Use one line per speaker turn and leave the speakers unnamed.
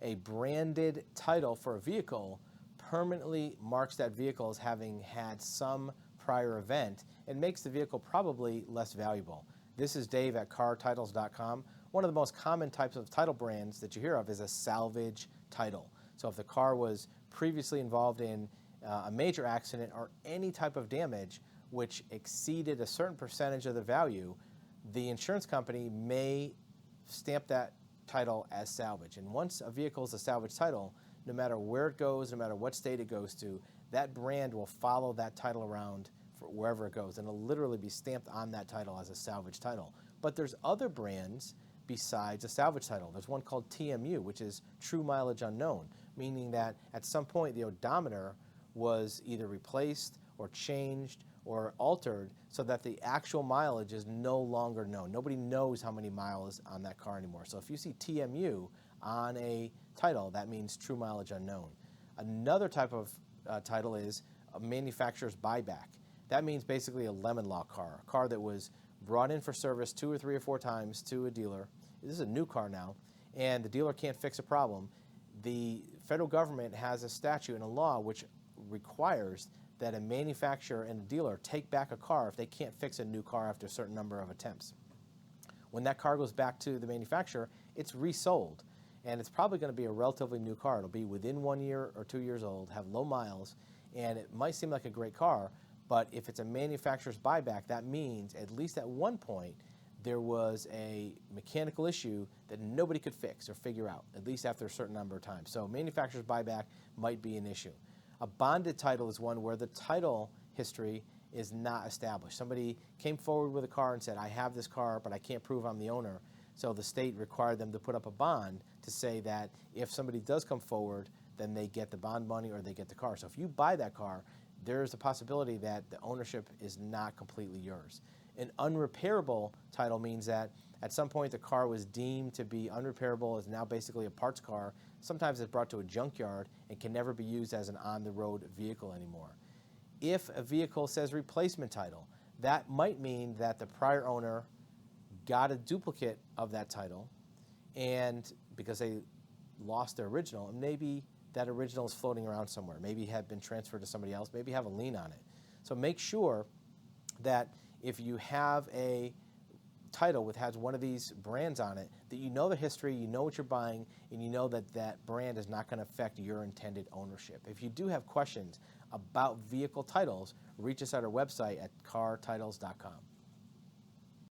A branded title for a vehicle permanently marks that vehicle as having had some prior event and makes the vehicle probably less valuable. This is Dave at cartitles.com. One of the most common types of title brands that you hear of is a salvage title. So if the car was previously involved in a major accident or any type of damage which exceeded a certain percentage of the value, the insurance company may stamp that title as salvage. And once a vehicle is a salvage title, no matter where it goes, no matter what state it goes to, that brand will follow that title around for wherever it goes, and it'll literally be stamped on that title as a salvage title. But there's other brands besides a salvage title. There's one called TMU, which is true mileage unknown, meaning that at some point the odometer was either replaced or changed or altered so that the actual mileage is no longer known. Nobody knows how many miles on that car anymore. So if you see TMU on a title, that means true mileage unknown. Another type of title is a manufacturer's buyback. That means basically a lemon law car, a car that was brought in for service 2 or 3 or 4 times to a dealer. This is a new car now, and the dealer can't fix a problem. The federal government has a statute and a law which requires that a manufacturer and a dealer take back a car if they can't fix a new car after a certain number of attempts. When that car goes back to the manufacturer, it's resold, and it's probably going to be a relatively new car. It'll be within 1 year or 2 years old, have low miles, and it might seem like a great car, but if it's a manufacturer's buyback, that means at least at one point there was a mechanical issue that nobody could fix or figure out, at least after a certain number of times. So manufacturer's buyback might be an issue. A bonded title is one where the title history is not established. Somebody came forward with a car and said, I have this car, but I can't prove I'm the owner. So the state required them to put up a bond to say that if somebody does come forward, then they get the bond money or they get the car. So if you buy that car, there's a possibility that the ownership is not completely yours. An unrepairable title means that at some point the car was deemed to be unrepairable, is now basically a parts car. Sometimes it's brought to a junkyard and can never be used as an on-the-road vehicle anymore. If a vehicle says replacement title, that might mean that the prior owner got a duplicate of that title, and because they lost their original, and maybe that original is floating around somewhere, maybe had been transferred to somebody else, maybe have a lien on it. So make sure that if you have a title which has one of these brands on it, that you know the history, you know what you're buying, and you know that that brand is not going to affect your intended ownership. If you do have questions about vehicle titles, reach us at our website at cartitles.com.